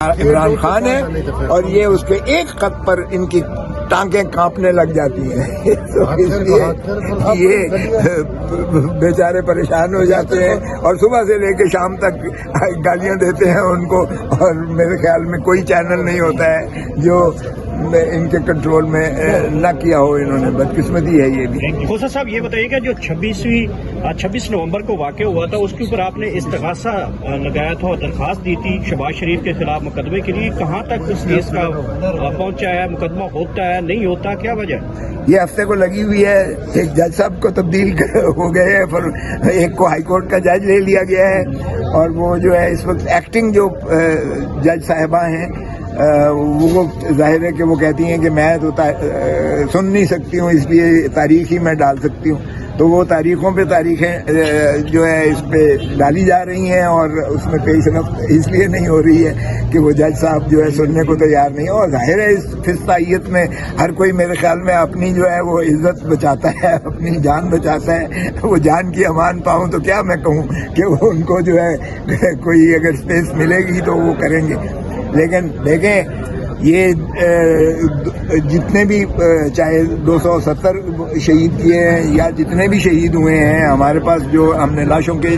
عمران خان ہے اور یہ اس کے ایک خط پر ان کی ٹانکیں کانپنے لگ جاتی ہیں تو اس لیے یہ بیچارے پریشان ہو جاتے ہیں اور صبح سے لے کے شام تک گالیاں دیتے ہیں ان کو، اور میرے خیال میں کوئی چینل نہیں ہوتا ہے جو ان کے کنٹرول میں نہ کیا ہو انہوں نے، بدقسمتی ہے یہ بھی۔ خوسا صاحب یہ بتائیے کہ جو 26 نومبر کو واقع ہوا تھا اس کے اوپر آپ نے استغاثہ لگایا تھا اور درخواست دی تھی شہباز شریف کے خلاف مقدمے کے لیے، کہاں تک اس کیس کا پہنچا ہے؟ مقدمہ ہوتا ہے نہیں ہوتا، کیا وجہ؟ یہ ہفتے کو لگی ہوئی ہے، ایک جج صاحب کو تبدیل ہو گئے ہیں، پھر ایک کو ہائی کورٹ کا جج لے لیا گیا ہے، اور وہ جو ہے اس وقت ایکٹنگ جو جج صاحبہ ہیں وہ ظاہر ہے کہ وہ کہتی ہیں کہ میں تو سن نہیں سکتی ہوں، اس لیے تاریخ ہی میں ڈال سکتی ہوں، تو وہ تاریخوں پہ تاریخیں جو ہے اس پہ ڈالی جا رہی ہیں، اور اس میں پیش رفت اس لیے نہیں ہو رہی ہے کہ وہ جج صاحب جو ہے سننے کو تیار نہیں، اور ظاہر ہے اس فسطائیت میں ہر کوئی میرے خیال میں اپنی جو ہے وہ عزت بچاتا ہے، اپنی جان بچاتا ہے، وہ جان کی امان پاؤں تو کیا میں کہوں کہ وہ ان کو جو ہے کوئی اگر اسپیس ملے گی تو وہ کریں گے، لیکن دیکھیں یہ جتنے بھی چاہے 270 شہید کیے ہیں یا جتنے بھی شہید ہوئے ہیں، ہمارے پاس جو ہم نے لاشوں کے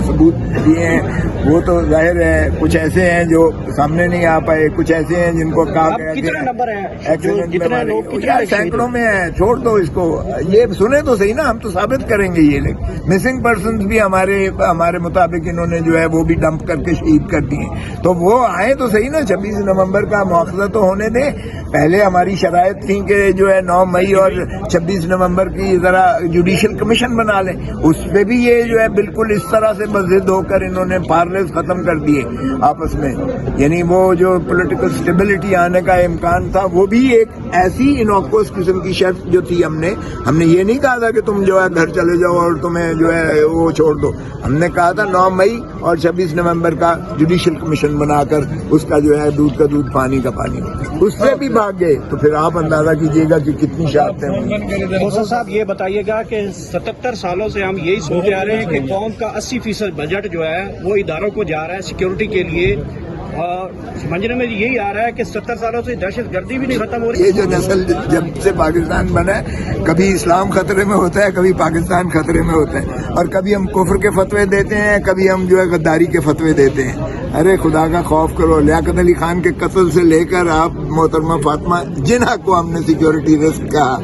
ثبوت دیے ہیں وہ تو ظاہر ہے کچھ ایسے ہیں جو سامنے نہیں آ پائے، کچھ ایسے ہیں جن کو کہا گیا کتنے نمبر ہیں ایکسیڈنٹ میں سینکڑوں میں ہیں، چھوڑ دو اس کو، یہ سنے تو صحیح نا، ہم تو ثابت کریں گے یہ مسنگ پرسنز بھی ہمارے مطابق انہوں نے جو ہے وہ بھی ڈمپ کر کے شہید کر دیے، تو وہ آئے تو صحیح نا، 26 نومبر کا مواخذہ تو ہونے دیں، پہلے ہماری شرائط تھی کہ جو ہے 9 مئی اور 26 نومبر کی ذرا جوڈیشل کمیشن بنا لیں، اس پہ بھی یہ جو ہے بالکل اس طرح سے بضد ہو کر انہوں نے پارلیز ختم کر دیے آپس میں، یعنی وہ جو پولیٹیکل سٹیبلٹی آنے کا امکان تھا وہ بھی ایک ایسی انوکوس قسم کی شرط جو تھی، ہم نے یہ نہیں کہا تھا کہ تم جو ہے گھر چلے جاؤ اور تمہیں جو ہے وہ چھوڑ دو، ہم نے کہا تھا 9 مئی اور 26 نومبر کا جوڈیشل کمیشن بنا کر اس کا جو ہے دودھ کا دودھ پانی کا پانی، اس سے بھی بھاگ گئے، تو پھر آپ اندازہ کیجئے گا کہ کتنی شرطیں ہیں۔ خوسا صاحب یہ بتائیے گا کہ 77 سالوں سے ہم یہی سوچ آ رہے ہیں کہ قوم کا 80% بجٹ جو ہے وہ اداروں کو جا رہا ہے سیکیورٹی کے لیے، اور سمجھنے میں یہی آ رہا ہے کہ 70 سالوں سے دہشت گردی بھی نہیں ختم ہو رہی۔ یہ جو نسل جب سے پاکستان بنا ہے، کبھی اسلام خطرے میں ہوتا ہے، کبھی پاکستان خطرے میں ہوتا ہے، اور کبھی ہم کفر کے فتوے دیتے ہیں، کبھی ہم جو ہے غداری کے فتوے دیتے ہیں۔ ارے خدا کا خوف کرو، لیاقت علی خان کے قتل سے لے کر آپ محترمہ فاطمہ جناح کو ہم نے سیکیورٹی رسک کہا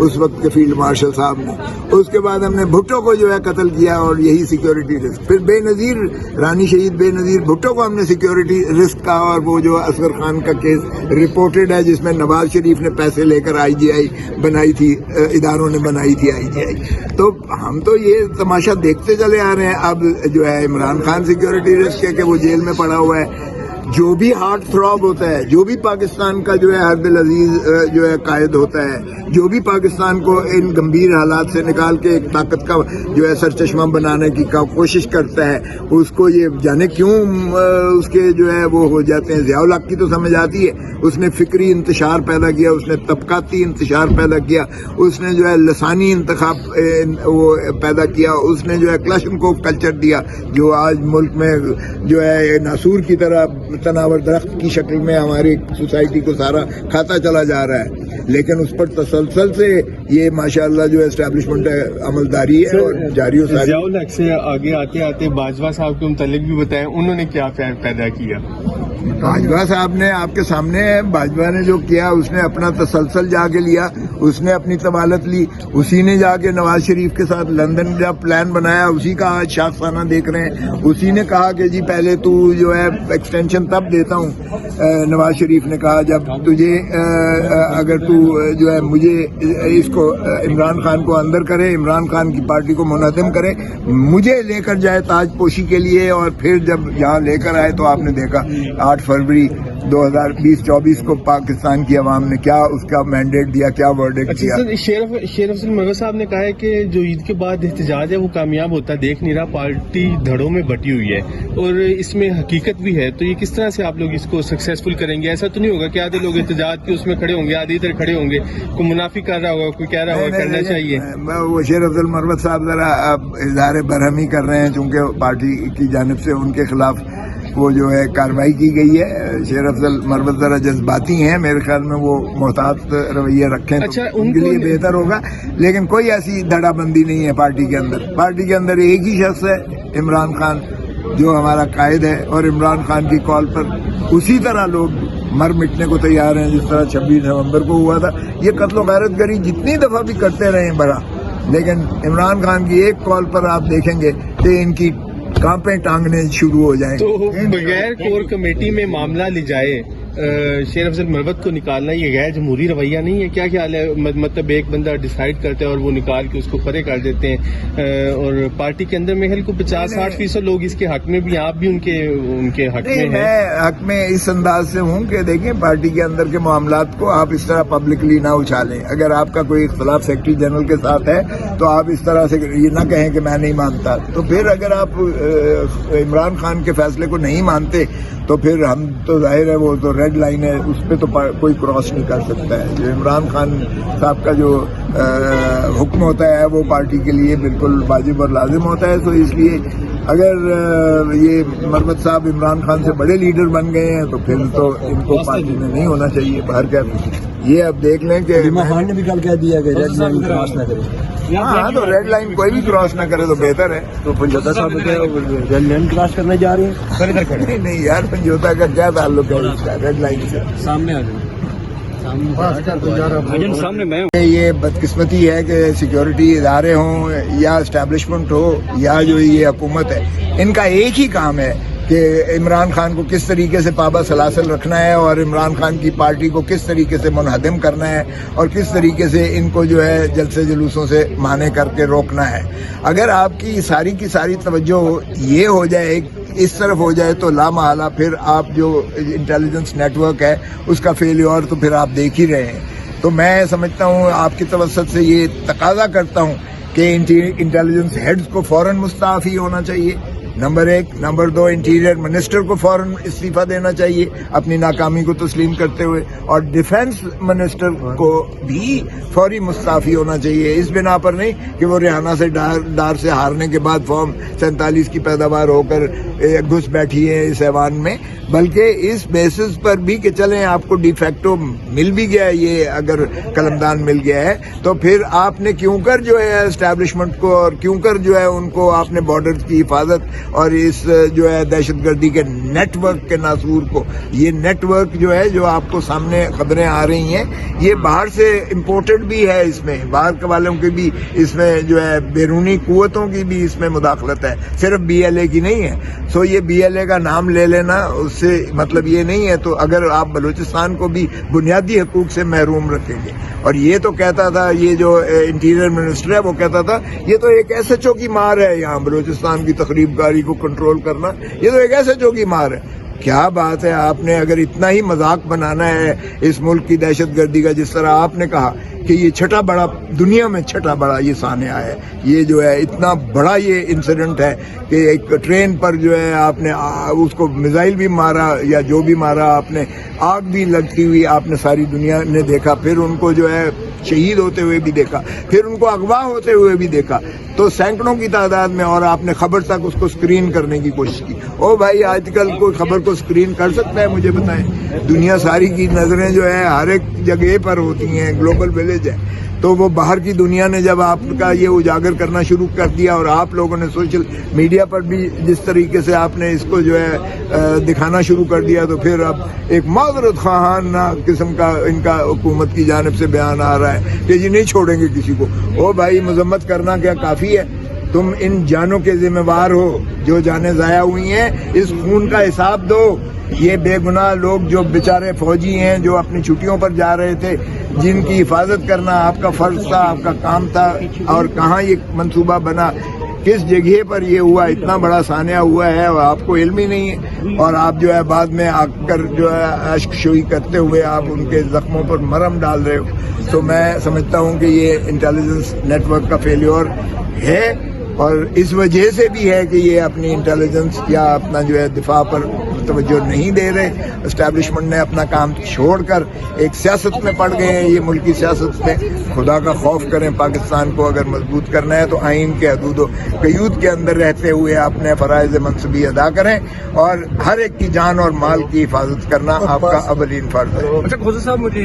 اس وقت کے فیلڈ مارشل صاحب نے، اس کے بعد ہم نے بھٹو کو جو ہے قتل کیا اور یہی سیکیورٹی رسک، پھر بے نظیر رانی شہید بے نظیر بھٹو کو ہم نے سیکیورٹی رسک کہا، اور وہ جو اصغر خان کا کیس رپورٹڈ ہے جس میں نواز شریف نے پیسے لے کر IGI بنائی تھی، اداروں نے بنائی تھی IGI، تو ہم تو یہ تماشا دیکھتے چلے آ رہے ہیں۔ اب جو ہے عمران خان سیکیورٹی رسک ہے کہ وہ جیل میں پڑا ہوا ہے، جو بھی ہارٹ تھراب ہوتا ہے، جو بھی پاکستان کا جو ہے ہر دل عزیز جو ہے قائد ہوتا ہے، جو بھی پاکستان کو ان گمبھیر حالات سے نکال کے ایک طاقت کا جو ہے سرچشمہ بنانے کی کوشش کرتا ہے، اس کو یہ جانے کیوں اس کے جو ہے وہ ہو جاتے ہیں۔ ضیاء الحق کی تو سمجھ آتی ہے، اس نے فکری انتشار پیدا کیا، اس نے طبقاتی انتشار پیدا کیا، اس نے جو ہے لسانی انتخاب وہ پیدا کیا، اس نے جو ہے کلاشنکوف کلچر دیا جو آج ملک میں جو ہے ناسور کی طرح تناور درخت کی شکل میں ہماری سوسائٹی کو سارا کھاتا چلا جا رہا ہے، لیکن اس پر تسلسل سے یہ ماشاءاللہ جو اسٹیبلشمنٹ عملداری ہے اور جاری و ساری۔ ضیاء الحق سے آگے آتے آتے باجوہ صاحب کے متعلق بھی بتائیں، انہوں نے کیا پیدا کیا؟ باجوہ صاحب نے آپ کے سامنے ہے، باجوہ نے جو کیا اس نے اپنا تسلسل جا کے لیا، اس نے اپنی طوالت لی، اسی نے جا کے نواز شریف کے ساتھ لندن کا پلان بنایا، اسی کا آج شاخسانہ دیکھ رہے ہیں، اسی نے کہا کہ جی پہلے تو جو ہے ایکسٹینشن تب دیتا ہوں، نواز شریف نے کہا جب تجھے اگر تو جو ہے مجھے اس کو عمران خان کو اندر کرے، عمران خان کی پارٹی کو منہدم کرے، مجھے لے کر جائے تاج پوشی کے لیے، اور پھر جب یہاں لے کر آئے تو آپ نے دیکھا 8 فروری 2024 کو پاکستان کی عوام نے کیا اس کا مینڈیٹ دیا، کیا ورڈکٹ دیا۔ شیر افضل مرغا صاحب نے کہا ہے کہ جو عید کے بعد احتجاج ہے وہ کامیاب ہوتا دیکھ نہیں رہا، پارٹی دھڑوں میں بٹی ہوئی ہے اور اس میں حقیقت بھی ہے، تو یہ کس طرح سے آپ لوگ اس کو سکسیسفل کریں گے؟ ایسا تو نہیں ہوگا کہ آدھے لوگ احتجاج کے اس میں کھڑے ہوں گے، آدھے ادھر کھڑے ہوں گے، کوئی منافی کر رہا ہوگا، کوئی کہہ رہا ہوگا کرنا چاہیے؟ وہ شیر افضل مرغا صاحب ذرا اظہار برہمی کر رہے ہیں، چونکہ پارٹی کی جانب سے ان کے خلاف وہ جو ہے کارروائی کی گئی ہے. شیر افضل مروت ذرا جذباتی ہیں, میرے خیال میں وہ محتاط رویہ رکھیں تو ان کے لیے بہتر ہوگا. لیکن کوئی ایسی دھڑا بندی نہیں ہے پارٹی کے اندر. پارٹی کے اندر ایک ہی شخص ہے, عمران خان, جو ہمارا قائد ہے, اور عمران خان کی کال پر اسی طرح لوگ مر مٹنے کو تیار ہیں جس طرح 26 نومبر کو ہوا تھا. یہ قتل و غارت گری جتنی دفعہ بھی کرتے رہے ہیں بڑا, لیکن عمران خان کی ایک کال پر آپ دیکھیں گے کہ ان کی کانپیں ٹانگنے شروع ہو جائیں. تو بغیر کور کمیٹی میں معاملہ لے جائے شیر افضل مروت کو نکالنا یہ غیر جمہوری رویہ نہیں ہے؟ کیا خیال ہے؟ مطلب ایک بندہ ڈیسائیڈ کرتا ہے اور وہ نکال کے اس کو کھڑے کر دیتے ہیں, اور پارٹی کے اندر محل کو 50-60% لوگ اس کے حق میں بھی, آپ بھی ان کے حق میں ہیں. میں حق میں اس انداز سے ہوں کہ دیکھیں پارٹی کے اندر کے معاملات کو آپ اس طرح پبلکلی نہ اچھالیں. اگر آپ کا کوئی اختلاف سیکرٹری جنرل کے ساتھ ہے تو آپ اس طرح سے یہ نہ کہیں کہ میں نہیں مانتا. تو پھر اگر آپ عمران خان کے فیصلے کو نہیں مانتے تو پھر ہم تو ظاہر ہے وہ تو ریڈ لائن ہے, اس پہ تو کوئی کراس نہیں کر سکتا ہے. جو عمران خان صاحب کا جو حکم ہوتا ہے وہ پارٹی کے لیے بالکل واجب اور لازم ہوتا ہے. تو اس لیے اگر یہ مروت صاحب عمران خان سے بڑے لیڈر بن گئے ہیں تو پھر تو ان کو پارٹی میں نہیں ہونا چاہیے. باہر کیا یہ اب دیکھ لیں کہ خان نے بھی کل کہہ دیا کہ ریڈ لائن کراس نہ کرے. ہاں, تو ریڈ لائن کوئی بھی کراس نہ کرے تو بہتر ہے. تو پنجوتا صاحب ریڈ لائن کراس کرنے جا رہے ہیں. نہیں یار, سمجھوتا کا کیا تعلق ہے اس کا ریڈ لائن سے؟ سامنے آ جائیں. یہ بدقسمتی ہے کہ سیکیورٹی ادارے ہوں یا اسٹیبلشمنٹ ہو یا جو یہ حکومت ہے, ان کا ایک ہی کام ہے کہ عمران خان کو کس طریقے سے پابند سلاسل رکھنا ہے اور عمران خان کی پارٹی کو کس طریقے سے منہدم کرنا ہے اور کس طریقے سے ان کو جو ہے جلسے جلوسوں سے مانے کر کے روکنا ہے. اگر آپ کی ساری توجہ یہ ہو جائے, اس طرف ہو جائے, تو لامحالہ پھر آپ جو انٹیلیجنس نیٹ ورک ہے اس کا فیلیور تو پھر آپ دیکھ ہی رہے ہیں. تو میں سمجھتا ہوں آپ کی توسط سے یہ تقاضا کرتا ہوں کہ انٹیلیجنس ہیڈز کو فوراً مستعفی ہونا چاہیے, نمبر 1. نمبر 2, انٹیریئر منسٹر کو فوراً استعفیٰ دینا چاہیے اپنی ناکامی کو تسلیم کرتے ہوئے, اور ڈیفنس منسٹر کو بھی فوری مستعفی ہونا چاہیے. اس بنا پر نہیں کہ وہ ریحانہ سے ڈار سے ہارنے کے بعد فارم 47 کی پیداوار ہو کر گھس بیٹھی ہے اس ایوان میں, بلکہ اس بیسس پر بھی کہ چلیں آپ کو ڈی فیکٹو مل بھی گیا ہے, یہ اگر قلمدان مل گیا ہے تو پھر آپ نے کیوں کر جو ہے اسٹیبلشمنٹ کو اور کیوں کر جو ہے ان کو آپ نے بارڈر کی حفاظت اور اس جو ہے دہشت گردی کے نیٹ ورک کے ناسور کو, یہ نیٹ ورک جو ہے جو آپ کو سامنے خبریں آ رہی ہیں یہ باہر سے امپورٹڈ بھی ہے, اس میں باہر کے والوں کی بھی اس میں جو ہے بیرونی قوتوں کی بھی اس میں مداخلت ہے, صرف BLA کی نہیں ہے. سو یہ BLA کا نام لے لینا اس سے مطلب یہ نہیں ہے. تو اگر آپ بلوچستان کو بھی بنیادی حقوق سے محروم رکھیں گے, اور یہ تو کہتا تھا یہ جو انٹیریئر منسٹر ہے وہ کہتا تھا یہ تو ایک SHO کی مار ہے, یہاں بلوچستان کی تقریب کاری کو کنٹرول کرنا, یہ تو ایک SHO کی مار ہے. کیا بات ہے, آپ نے اگر اتنا ہی مذاق بنانا ہے اس ملک کی دہشت گردی کا, جس طرح آپ نے کہا کہ یہ چھٹا بڑا دنیا میں چھٹا بڑا یہ سانحہ ہے, یہ جو ہے اتنا بڑا یہ انسیڈنٹ ہے کہ ایک ٹرین پر جو ہے آپ نے اس کو میزائل بھی مارا یا جو بھی مارا, آپ نے آگ بھی لگتی ہوئی آپ نے ساری دنیا نے دیکھا, پھر ان کو جو ہے شہید ہوتے ہوئے بھی دیکھا, پھر ان کو اغوا ہوتے ہوئے بھی دیکھا, تو سینکڑوں کی تعداد میں, اور آپ نے خبر تک اس کو اسکرین کرنے کی کوشش کی. او بھائی, آج کل کوئی خبر کو اسکرین کر سکتا ہے؟ مجھے بتائیں. دنیا ساری کی نظریں جو ہے ہر ایک جگہ پر ہوتی ہیں, گلوبل ولیج ہے. تو وہ باہر کی دنیا نے جب آپ کا یہ اجاگر کرنا شروع کر دیا اور آپ لوگوں نے سوشل میڈیا پر بھی جس طریقے سے آپ نے اس کو جو ہے دکھانا شروع کر دیا, تو پھر اب ایک معذرت خواہانہ قسم کا ان کا حکومت کی جانب سے بیان آ رہا ہے کہ جی نہیں چھوڑیں گے کسی کو. او بھائی, مذمت کرنا کیا کافی ہے؟ تم ان جانوں کے ذمہ وار ہو جو جانیں ضائع ہوئی ہیں, اس خون کا حساب دو. یہ بے گناہ لوگ جو بیچارے فوجی ہیں جو اپنی چھٹیوں پر جا رہے تھے, جن کی حفاظت کرنا آپ کا فرض تھا, آپ کا کام تھا, اور کہاں یہ منصوبہ بنا, کس جگہ پر یہ ہوا, اتنا بڑا سانحہ ہوا ہے اور آپ کو علم ہی نہیں ہے, اور آپ جو ہے بعد میں آ کر جو ہے اشک شوئی کرتے ہوئے آپ ان کے زخموں پر مرہم ڈال رہے ہو. تو میں سمجھتا ہوں کہ یہ انٹیلیجنس نیٹ ورک کا فیلیور ہے, اور اس وجہ سے بھی ہے کہ یہ اپنی انٹیلیجنس یا اپنا جو ہے دفاع پر توجہ نہیں دے رہے. اسٹیبلشمنٹ نے اپنا کام چھوڑ کر ایک سیاست میں پڑ گئے ہیں. یہ ملکی سیاست میں خدا کا خوف کریں. پاکستان کو اگر مضبوط کرنا ہے تو آئین کے حدود و قیود کے اندر رہتے ہوئے اپنے فرائض منصبی ادا کریں, اور ہر ایک کی جان اور مال کی حفاظت کرنا آپ کا اولین فرض ہے. اچھا، کھوسا صاحب مجھے